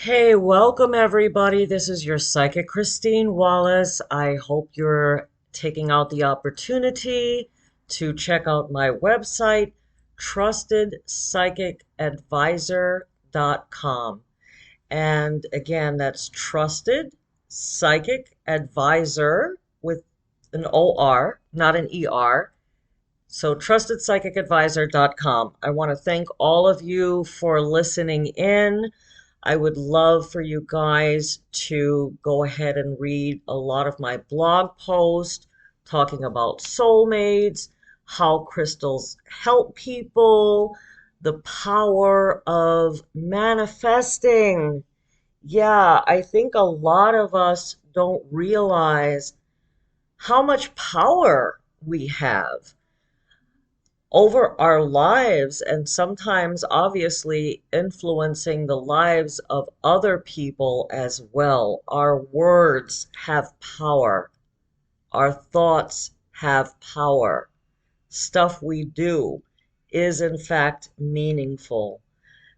Hey, welcome everybody. This is your psychic Christine Wallace. I hope you're taking out the opportunity to check out my website, trustedpsychicadvisor.com. And again, that's Trusted Psychic Advisor with an OR, not an ER. So trustedpsychicadvisor.com. I want to thank all of you for listening in. I would love for you guys to go ahead and read a lot of my blog posts talking about soulmates, how crystals help people, the power of manifesting. Yeah, I think a lot of us don't realize how much power we have over our lives and sometimes obviously influencing the lives of other people as well. Our words have power. Our thoughts have power. Stuff we do is in fact meaningful.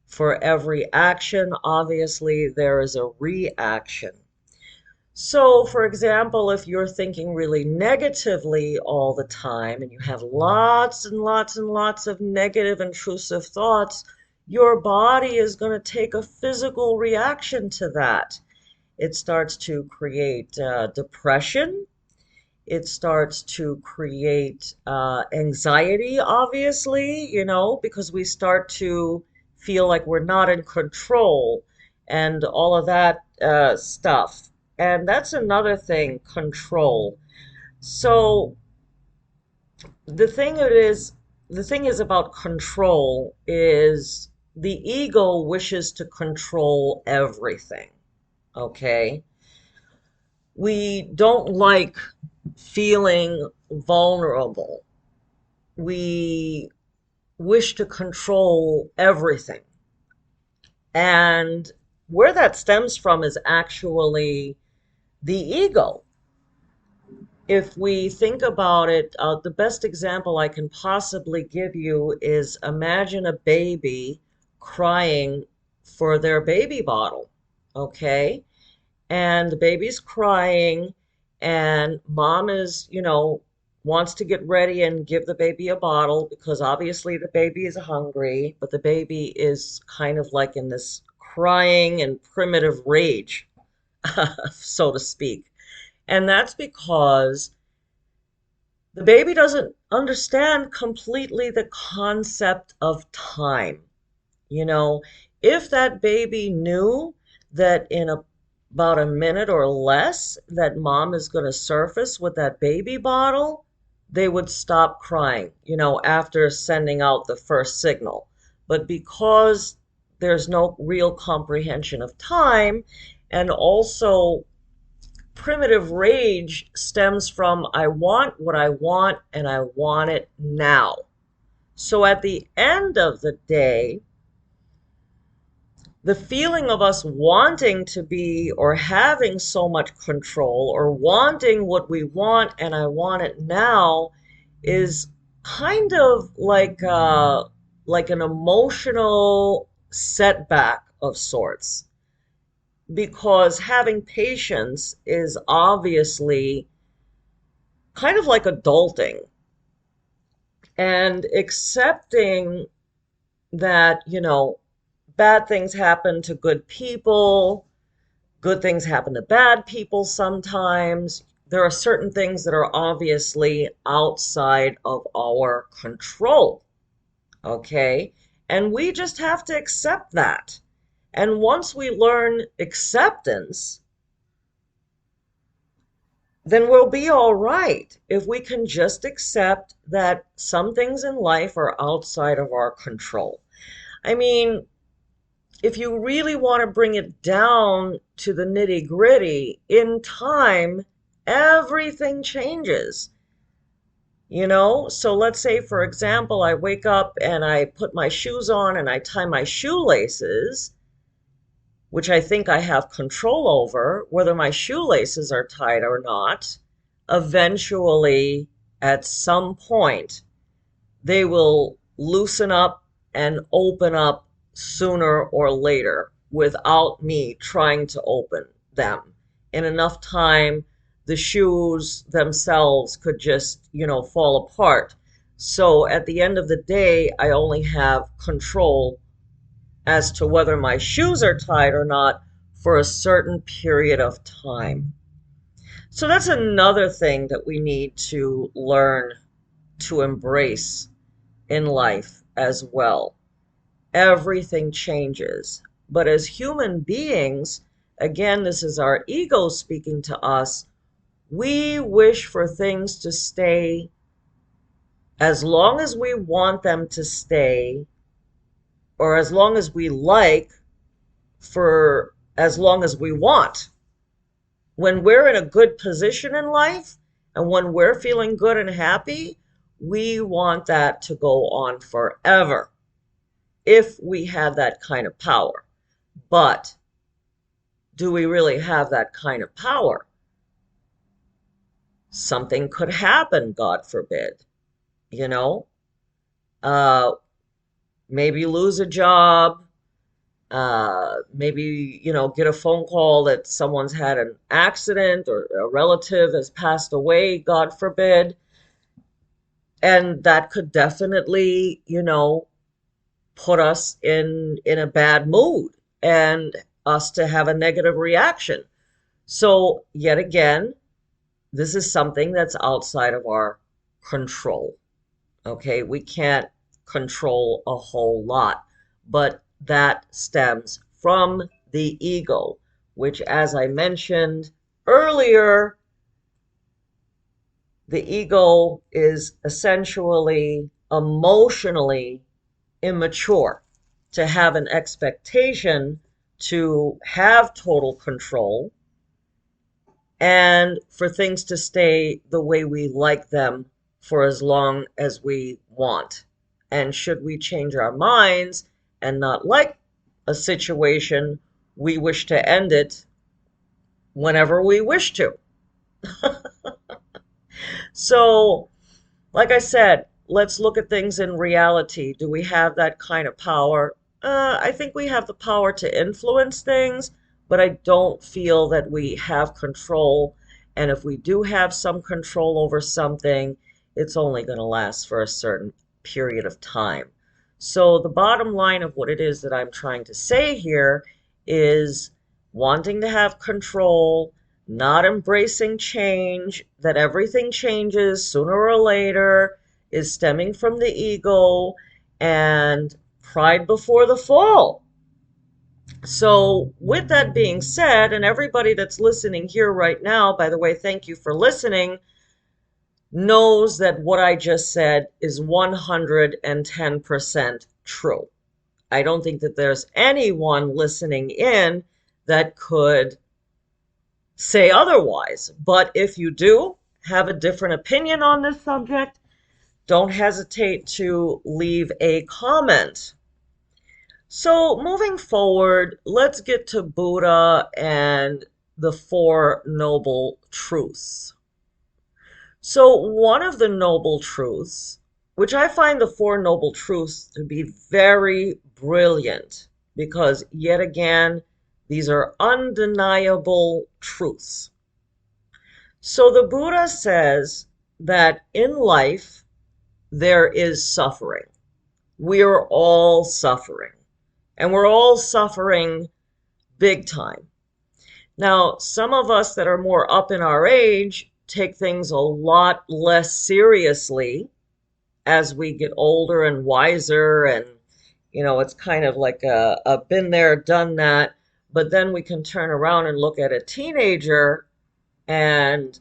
For every action, obviously, there is a reaction. So, for example, if you're thinking really negatively all the time and you have lots and lots and lots of negative, intrusive thoughts, your body is going to take a physical reaction to that. It starts to create depression. It starts to create anxiety, obviously, because we start to feel like we're not in control and all of that stuff. And that's another thing, control. So the thing it is, the thing is about control is the ego wishes to control everything. Okay? We don't like feeling vulnerable. We wish to control everything. And where that stems from is actually the ego. If we think about it, the best example I can possibly give you is imagine a baby crying for their baby bottle, okay? And the baby's crying, and mom is, wants to get ready and give the baby a bottle because obviously the baby is hungry, but the baby is kind of like in this crying and primitive rage, so to speak. And that's because the baby doesn't understand completely the concept of time. You know, if that baby knew that in about a minute or less that mom is going to surface with that baby bottle, they would stop crying, after sending out the first signal. But because there's no real comprehension of time, and also primitive rage stems from I want what I want and I want it now. So at the end of the day, the feeling of us wanting to be or having so much control or wanting what we want and I want it now is kind of like an emotional setback of sorts, because having patience is obviously kind of like adulting and accepting that, bad things happen to good things happen to bad people sometimes. There are certain things that are obviously outside of our control, okay? And we just have to accept that. And once we learn acceptance, then we'll be all right if we can just accept that some things in life are outside of our control. I mean, if you really want to bring it down to the nitty-gritty, in time, everything changes. So let's say, for example, I wake up and I put my shoes on and I tie my shoelaces, which I think I have control over, whether my shoelaces are tied or not. Eventually, at some point, they will loosen up and open up sooner or later. without me trying to open them. In enough time, the shoes themselves could just, fall apart. So at the end of the day, I only have control as to whether my shoes are tied or not for a certain period of time. So that's another thing that we need to learn to embrace in life as well. Everything changes. But as human beings, again, this is our ego speaking to us, we wish for things to stay as long as we want them to stay, or as long as we like, for as long as we want. When we're in a good position in life and when we're feeling good and happy, we want that to go on forever if we had that kind of power. But do we really have that kind of power? Something could happen, God forbid, you know? Uh, maybe lose a job, maybe, get a phone call that someone's had an accident or a relative has passed away, God forbid. And that could definitely, put us in a bad mood and us to have a negative reaction. So yet again, this is something that's outside of our control. Okay, we can't control a whole lot, but that stems from the ego, which, as I mentioned earlier, the ego is essentially emotionally immature to have an expectation to have total control and for things to stay the way we like them for as long as we want. And should we change our minds and not like a situation, we wish to end it whenever we wish to. So, like I said, let's look at things in reality. Do we have that kind of power? I think we have the power to influence things, but I don't feel that we have control. And if we do have some control over something, it's only going to last for a certain period of time. So the bottom line of what it is that I'm trying to say here is wanting to have control, not embracing change, that everything changes sooner or later, is stemming from the ego and pride before the fall. So, with that being said, and everybody that's listening here right now, by the way, thank you for listening, knows that what I just said is 110% true. I don't think that there's anyone listening in that could say otherwise. But if you do have a different opinion on this subject, don't hesitate to leave a comment. So, moving forward, let's get to Buddha and the Four Noble Truths. So, one of the Noble Truths, which I find the Four Noble Truths to be very brilliant, because yet again, these are undeniable truths. So, the Buddha says that in life, there is suffering. We are all suffering. And we're all suffering big time. Now, some of us that are more up in our age take things a lot less seriously as we get older and wiser. And, it's kind of like a been there, done that. But then we can turn around and look at a teenager, and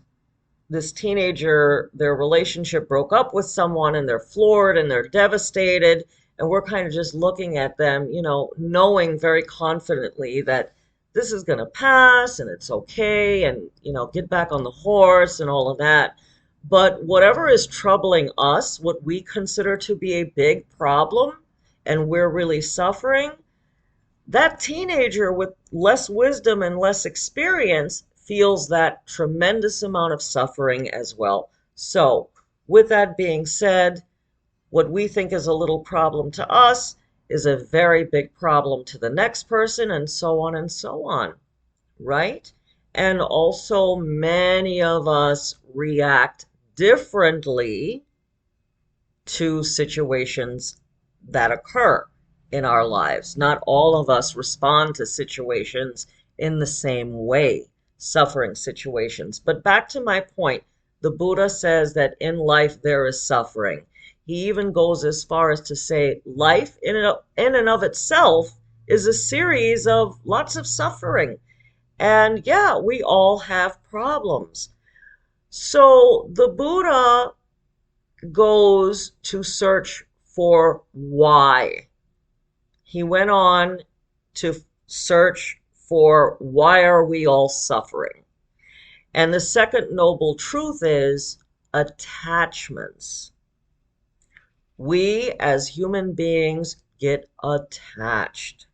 this teenager, their relationship broke up with someone and they're floored and they're devastated. And we're kind of just looking at them, knowing very confidently that this is going to pass and it's okay and, get back on the horse and all of that. But whatever is troubling us, what we consider to be a big problem, and we're really suffering, that teenager with less wisdom and less experience feels that tremendous amount of suffering as well. So, with that being said, what we think is a little problem to us is a very big problem to the next person, and so on and so on, right? And also, many of us react differently to situations that occur in our lives. Not all of us respond to situations in the same way, suffering situations. But back to my point, the Buddha says that in life there is suffering. He even goes as far as to say life in and of itself is a series of lots of suffering. And yeah, we all have problems. So the Buddha goes to search for why. He went on to search for why are we all suffering. And the second noble truth is attachments. We as human beings get attached.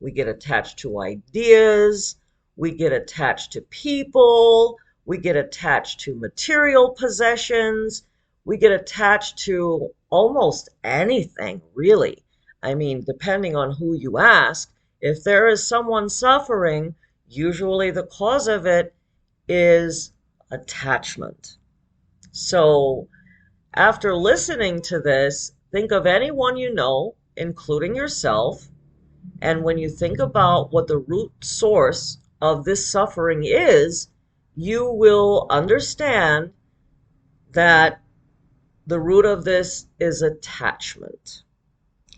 We get attached to ideas, we get attached to people, we get attached to material possessions, we get attached to almost anything, really. I mean, depending on who you ask, if there is someone suffering, usually the cause of it is attachment. So, after listening to this, think of anyone you know, including yourself, and when you think about what the root source of this suffering is, you will understand that the root of this is attachment.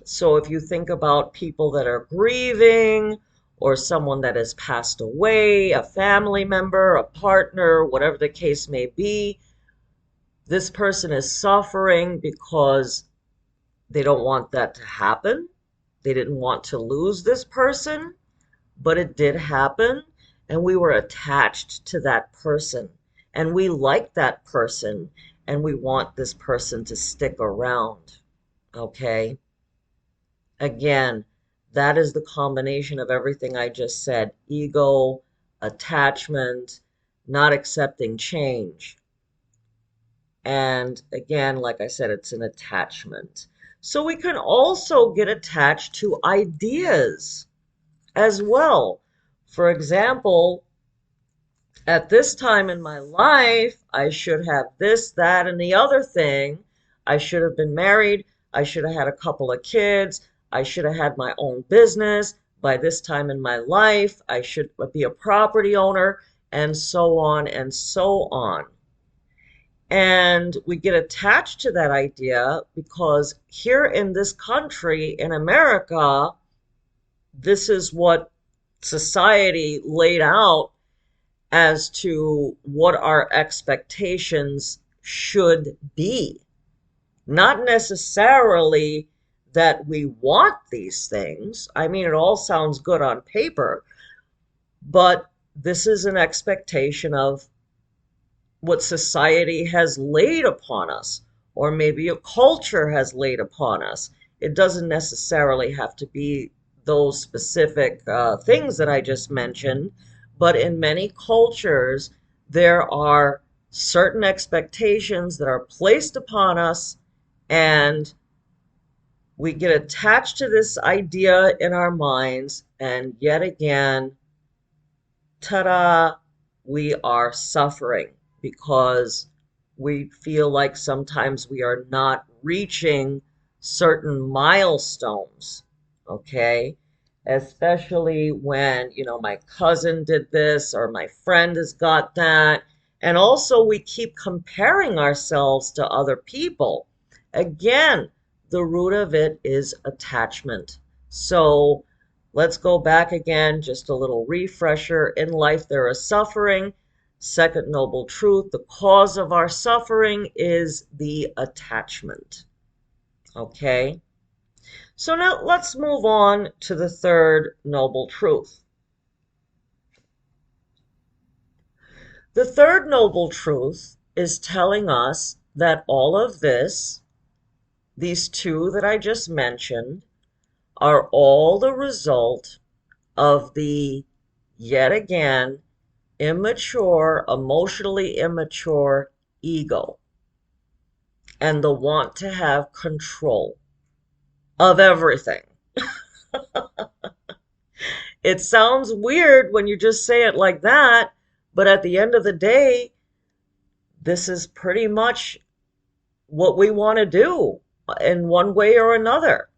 So if you think about people that are grieving, or someone that has passed away, a family member, a partner, whatever the case may be, this person is suffering because they don't want that to happen. They didn't want to lose this person, but it did happen, and we were attached to that person, and we like that person, and we want this person to stick around. Okay? Again, that is the combination of everything I just said: ego, attachment, not accepting change. And again, like I said, it's an attachment. So we can also get attached to ideas as well. For example, at this time in my life, I should have this, that, and the other thing. I should have been married. I should have had a couple of kids. I should have had my own business. By this time in my life, I should be a property owner, and so on and so on. And we get attached to that idea because here in this country, in America, this is what society laid out as to what our expectations should be. Not necessarily that we want these things. I mean, it all sounds good on paper, but this is an expectation of what society has laid upon us, or maybe a culture has laid upon us. It doesn't necessarily have to be those specific things that I just mentioned, but in many cultures, there are certain expectations that are placed upon us, and we get attached to this idea in our minds, and yet again, ta-da, we are suffering because we feel like sometimes we are not reaching certain milestones, okay? Especially when, my cousin did this or my friend has got that. And also, we keep comparing ourselves to other people. Again, the root of it is attachment. So, let's go back again, just a little refresher. In life, there is suffering. Second noble truth, the cause of our suffering is the attachment. Okay? So now let's move on to the third noble truth. The third noble truth is telling us that all of this, these two that I just mentioned, are all the result of the, yet again, immature, emotionally immature ego and the want to have control of everything. It sounds weird when you just say it like that, but at the end of the day, this is pretty much what we want to do in one way or another.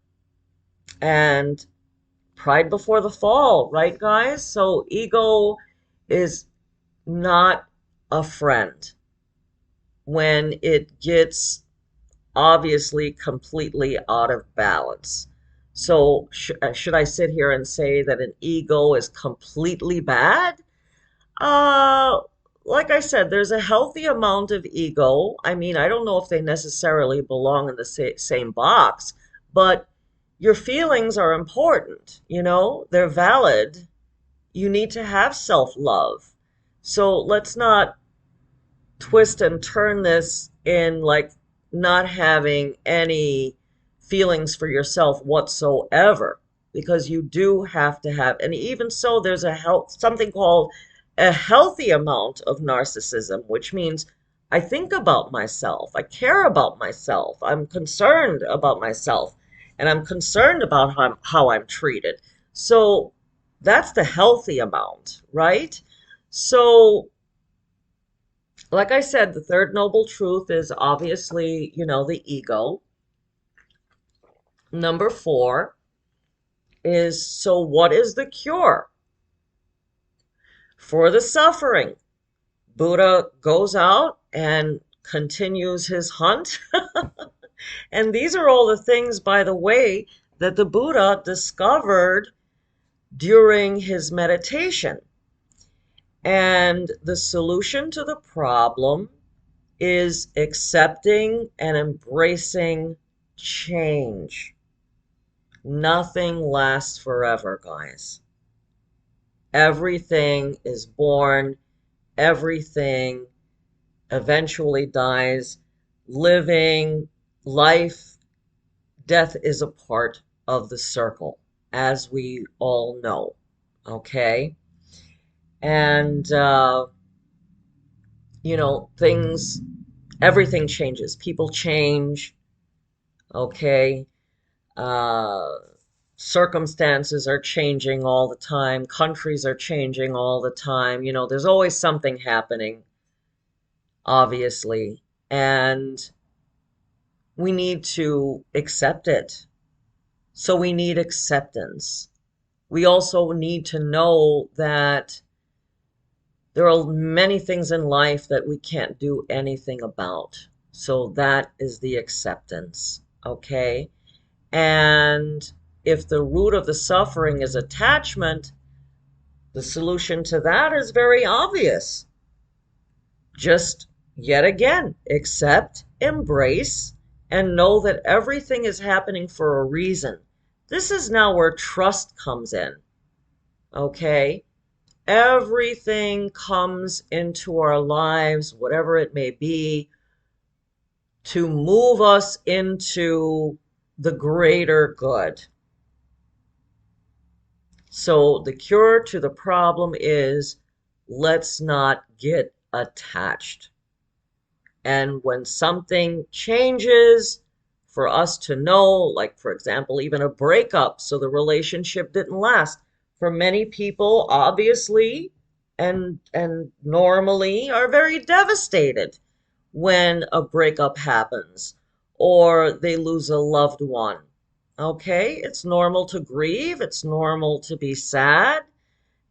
And pride before the fall, right, guys? So ego is not a friend when it gets obviously completely out of balance. So, should I sit here and say that an ego is completely bad? Uh, like I said, there's a healthy amount of ego. I mean, I don't know if they necessarily belong in the same box, but your feelings are important, they're valid. You need to have self-love. So let's not twist and turn this in like not having any feelings for yourself whatsoever, because you do have to have, and even so, there's something called a healthy amount of narcissism, which means I think about myself, I care about myself, I'm concerned about myself, and I'm concerned about how I'm treated. So that's the healthy amount, right? So like I said, the third noble truth is obviously, the ego. Number four is, so what is the cure for the suffering? Buddha goes out and continues his hunt. And these are all the things, by the way, that the Buddha discovered during his meditation. And the solution to the problem is accepting and embracing change. Nothing lasts forever, guys. Everything is born, everything eventually dies. Living, life, death is a part of the circle, as we all know. Okay? And, things, everything changes. People change. Okay? Uh, Circumstances are changing all the time. Countries are changing all the time. There's always something happening, obviously. And we need to accept it. So we need acceptance. We also need to know that there are many things in life that we can't do anything about. So that is the acceptance. Okay? And if the root of the suffering is attachment, the solution to that is very obvious. Just yet again, accept, embrace, and know that everything is happening for a reason. This is now where trust comes in. Okay? Everything comes into our lives, whatever it may be, to move us into the greater good. So the cure to the problem is, let's not get attached. And when something changes, for us to know, like for example, even a breakup, so the relationship didn't last. For many people, obviously, and normally are very devastated when a breakup happens or they lose a loved one. Okay, it's normal to grieve, it's normal to be sad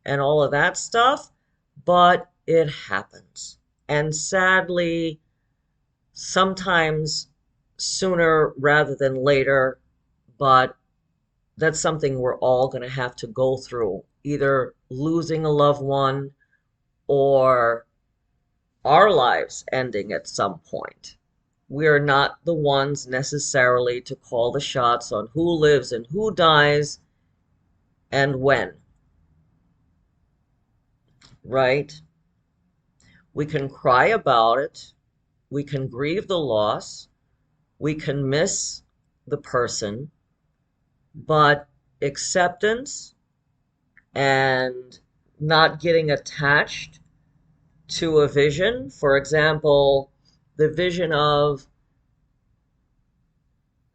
and all of that stuff, but it happens. And sadly, sometimes sooner rather than later, but that's something we're all going to have to go through, either losing a loved one or our lives ending at some point. We're not the ones necessarily to call the shots on who lives and who dies and when, right? We can cry about it, we can grieve the loss, we can miss the person, but acceptance and not getting attached to a vision, for example, the vision of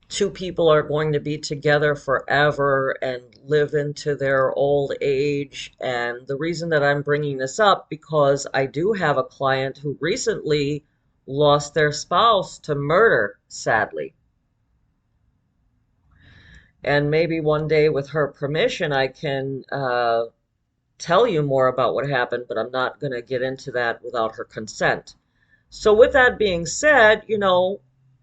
two people are going to be together forever and live into their old age. And the reason that I'm bringing this up, because I do have a client who recently lost their spouse to murder, sadly. And maybe one day, with her permission, I can tell you more about what happened, but I'm not going to get into that without her consent. So, with that being said,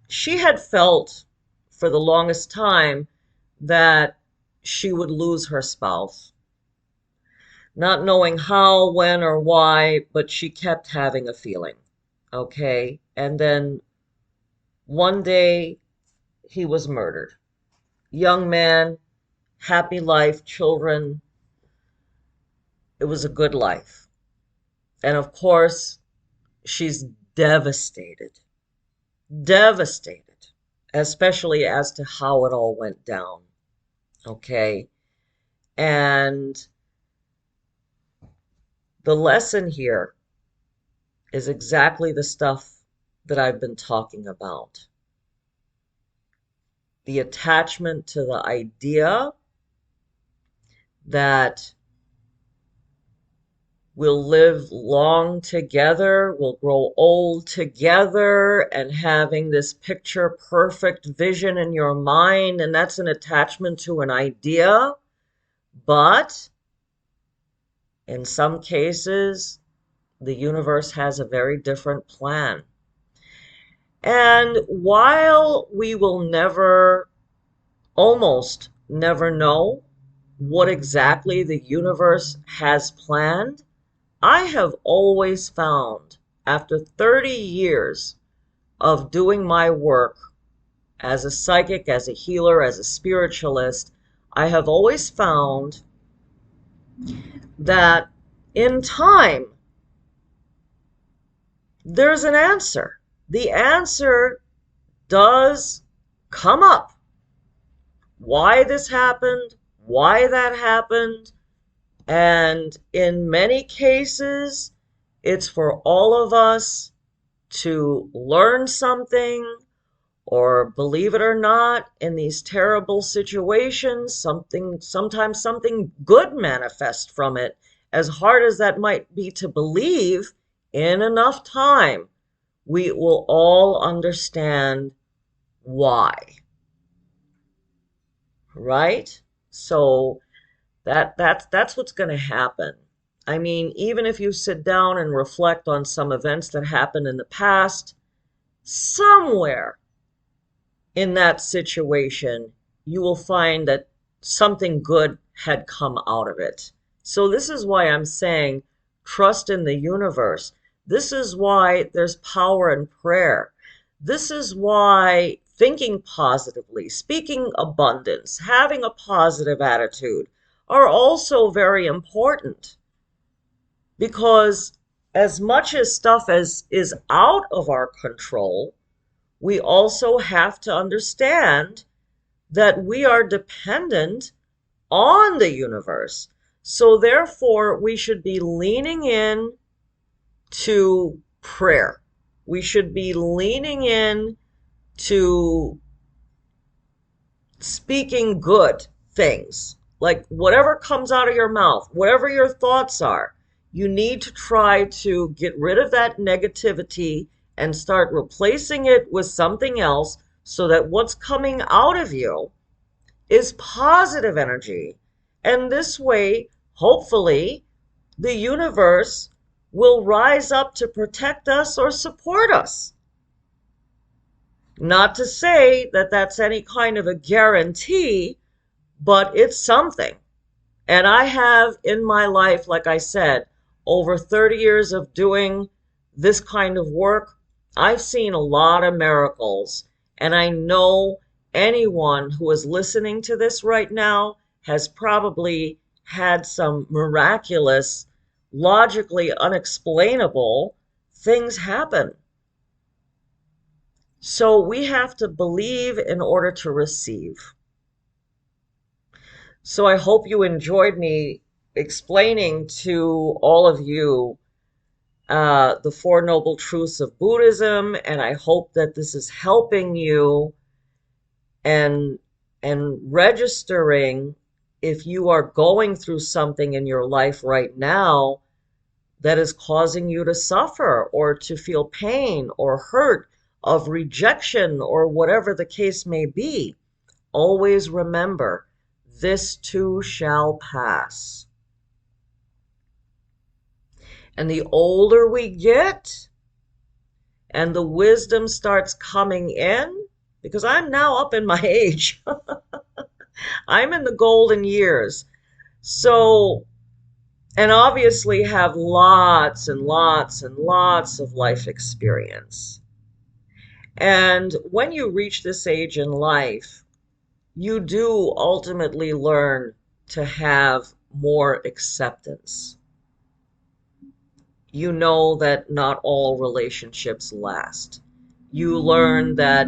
she had felt for the longest time that she would lose her spouse, not knowing how, when, or why, but she kept having a feeling. Okay. And then one day he was murdered. Young man, happy life, children. It was a good life. And of course, she's devastated, devastated, especially as to how it all went down. Okay. And the lesson here is exactly the stuff that I've been talking about. The attachment to the idea that we'll live long together, we'll grow old together, and having this picture perfect vision in your mind, and that's an attachment to an idea. But in some cases, the universe has a very different plan. And while we will never, almost never know what exactly the universe has planned, I have always found, after 30 years of doing my work as a psychic, as a healer, as a spiritualist, I have always found that in time, there's an answer. The answer does come up. Why this happened, why that happened, and in many cases, it's for all of us to learn something, or believe it or not, in these terrible situations, sometimes something good manifests from it. As hard as that might be to believe, in enough time, we will all understand why. Right? So that's what's going to happen. I mean, even if you sit down and reflect on some events that happened in the past, somewhere in that situation, you will find that something good had come out of it. So this is why I'm saying trust in the universe. This is why there's power in prayer. This is why thinking positively, speaking abundance, having a positive attitude are also very important. Because as much as stuff as is out of our control, we also have to understand that we are dependent on the universe. So therefore, we should be leaning in to prayer. We should be leaning in to speaking good things. Like whatever comes out of your mouth, whatever your thoughts are, you need to try to get rid of that negativity and start replacing it with something else so that what's coming out of you is positive energy. And this way, hopefully, the universe will rise up to protect us or support us. Not to say that that's any kind of a guarantee, but it's something. And I have in my life, like I said, over 30 years of doing this kind of work, I've seen a lot of miracles. And I know anyone who is listening to this right now has probably had some miraculous, logically unexplainable things happen. So we have to believe in order to receive. So I hope you enjoyed me explaining to all of you the Four Noble Truths of Buddhism, and I hope that this is helping you and registering if you are going through something in your life right now that is causing you to suffer or to feel pain or hurt of rejection or whatever the case may be. Always remember, this too shall pass. And the older we get and the wisdom starts coming in, because I'm now up in my age, I'm in the golden years. So, and obviously have lots and lots and lots of life experience. And when you reach this age in life, you do ultimately learn to have more acceptance. You know that not all relationships last. You learn that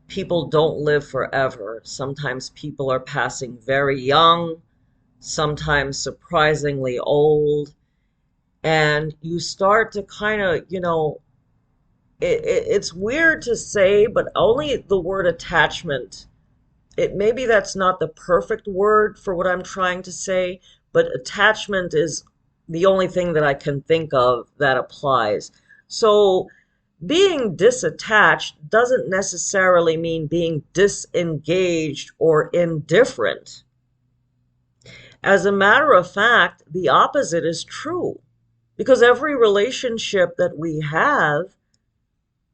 people don't live forever. Sometimes people are passing very young, sometimes surprisingly old, and you start to kind of, it's weird to say, but only the word attachment, maybe that's not the perfect word for what I'm trying to say, but attachment is the only thing that I can think of that applies. So being disattached doesn't necessarily mean being disengaged or indifferent. As a matter of fact, the opposite is true. Because every relationship that we have,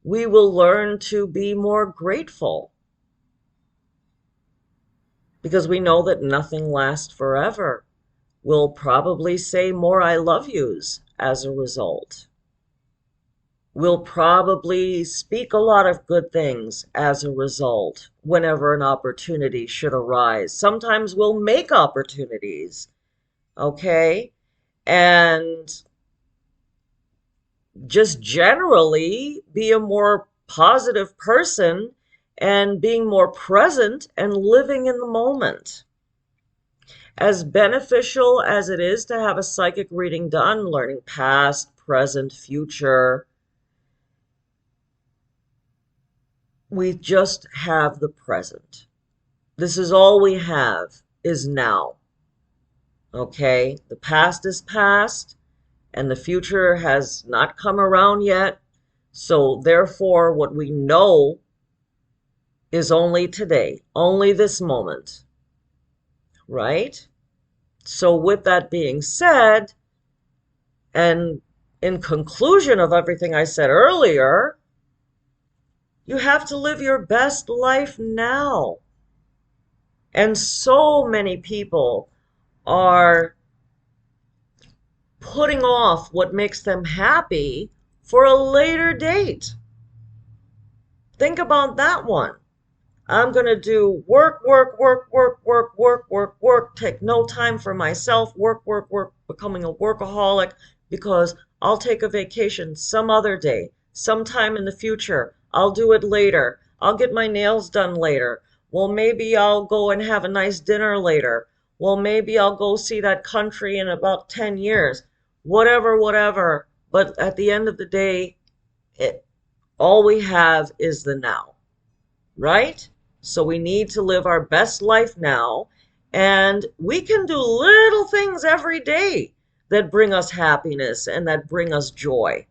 we will learn to be more grateful. Because we know that nothing lasts forever. We'll probably say more I love yous as a result. We'll probably speak a lot of good things as a result whenever an opportunity should arise. Sometimes we'll make opportunities, okay? And just generally be a more positive person and being more present and living in the moment. As beneficial as it is to have a psychic reading done, learning past, present, future, we just have the present. This is all we have is now. Okay? The past is past and the future has not come around yet. So therefore, what we know is only today, only this moment. Right? So with that being said, and in conclusion of everything I said earlier, you have to live your best life now. And so many people are putting off what makes them happy for a later date. Think about that one. I'm going to do work, work, work, work, work, work, work, work, take no time for myself, work, work, work, becoming a workaholic because I'll take a vacation some other day, sometime in the future. I'll do it later. I'll get my nails done later. Well, maybe I'll go and have a nice dinner later. Well, maybe I'll go see that country in about 10 years. Whatever, whatever. But at the end of the day, all we have is the now, right? So we need to live our best life now, and we can do little things every day that bring us happiness and that bring us joy.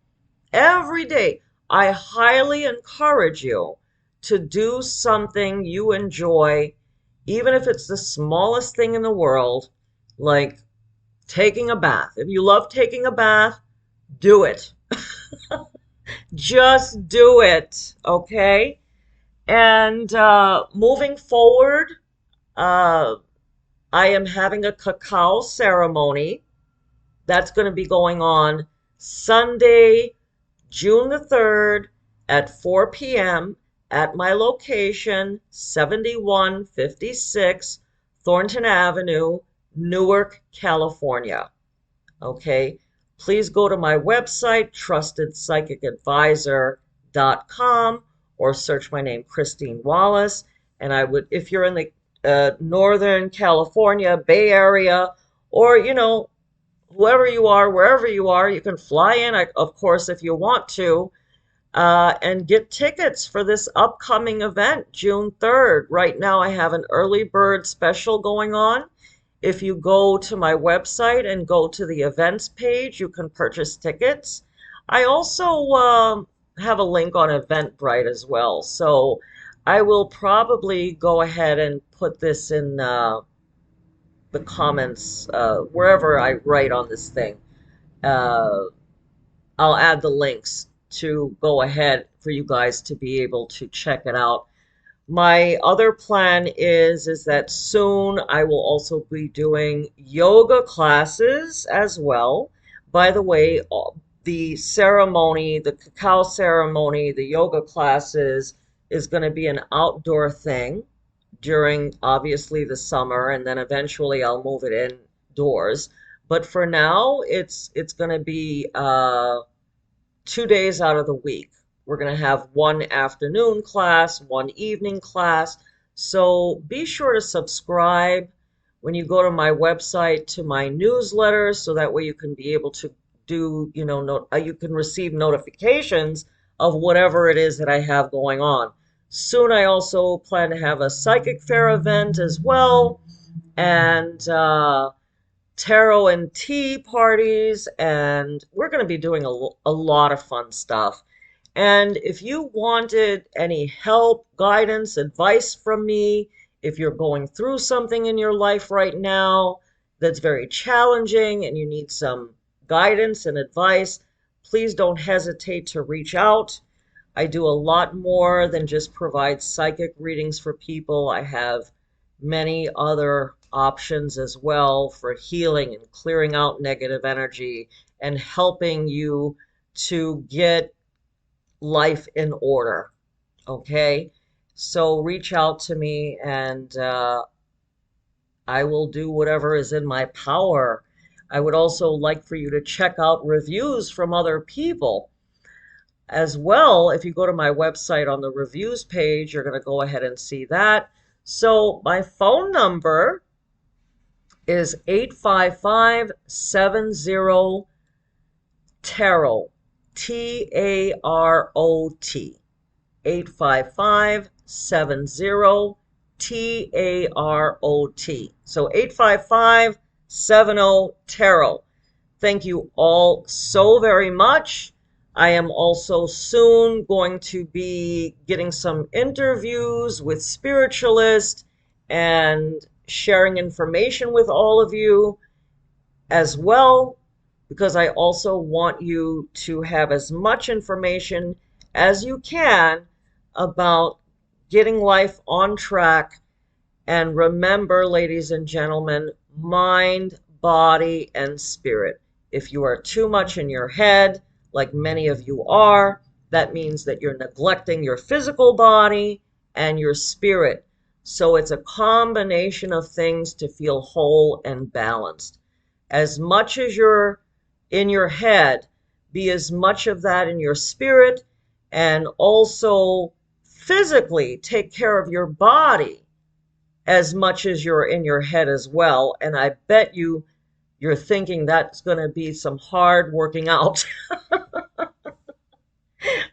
Every day, I highly encourage you to do something you enjoy, even if it's the smallest thing in the world, like taking a bath. If you love taking a bath, do it. Just do it, okay? And moving forward, I am having a cacao ceremony that's going to be going on Sunday, June the 3rd at 4 p.m. at my location, 7156 Thornton Avenue, Newark, California. Okay, please go to my website, trustedpsychicadvisor.com, or search my name, Christine Wallace. And I would, if you're in the Northern California Bay Area, or, whoever you are, wherever you are, you can fly in, of course, if you want to. and get tickets for this upcoming event, June 3rd. Right now, I have an early bird special going on. If you go to my website and go to the events page, you can purchase tickets. I also have a link on Eventbrite as well. So I will probably go ahead and put this in the comments wherever I write on this thing. Uh, I'll add the links to go ahead for you guys to be able to check it out. My other plan is that soon I will also be doing yoga classes as well. By the way, the ceremony, the cacao ceremony, the yoga classes is going to be an outdoor thing during obviously the summer, and then eventually I'll move it indoors. But for now, it's going to be 2 days out of the week. We're going to have one afternoon class, one evening class. So be sure to subscribe when you go to my website to my newsletter so that way you can be able to do, you can receive notifications of whatever it is that I have going on. Soon I also plan to have a psychic fair event as well, and tarot and tea parties, and we're going to be doing a lot of fun stuff. And if you wanted any help, guidance, advice from me, if you're going through something in your life right now that's very challenging and you need some guidance and advice, please don't hesitate to reach out. I do a lot more than just provide psychic readings for people. I have many other options as well for healing and clearing out negative energy and helping you to get life in order. Okay? So reach out to me, and I will do whatever is in my power. I would also like for you to check out reviews from other people. As well, if you go to my website on the reviews page, you're going to go ahead and see that. So my phone number is 855-70-TAROT, TAROT, 855-70-TAROT. So 855-70-TAROT. Thank you all so very much. I am also soon going to be getting some interviews with spiritualists and sharing information with all of you as well, because I also want you to have as much information as you can about getting life on track. And remember, ladies and gentlemen, mind, body, and spirit. If you are too much in your head, like many of you are, that means that you're neglecting your physical body and your spirit. So it's a combination of things to feel whole and balanced. As much as you're in your head, be as much of that in your spirit, and also physically take care of your body as much as you're in your head as well. And I bet you're thinking that's going to be some hard working out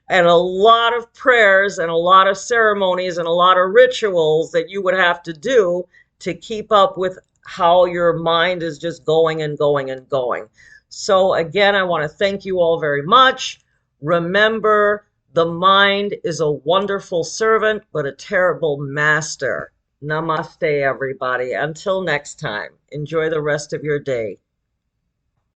and a lot of prayers and a lot of ceremonies and a lot of rituals that you would have to do to keep up with how your mind is just going and going and going. So again, I want to thank you all very much. Remember, the mind is a wonderful servant, but a terrible master. Namaste, everybody. Until next time, enjoy the rest of your day.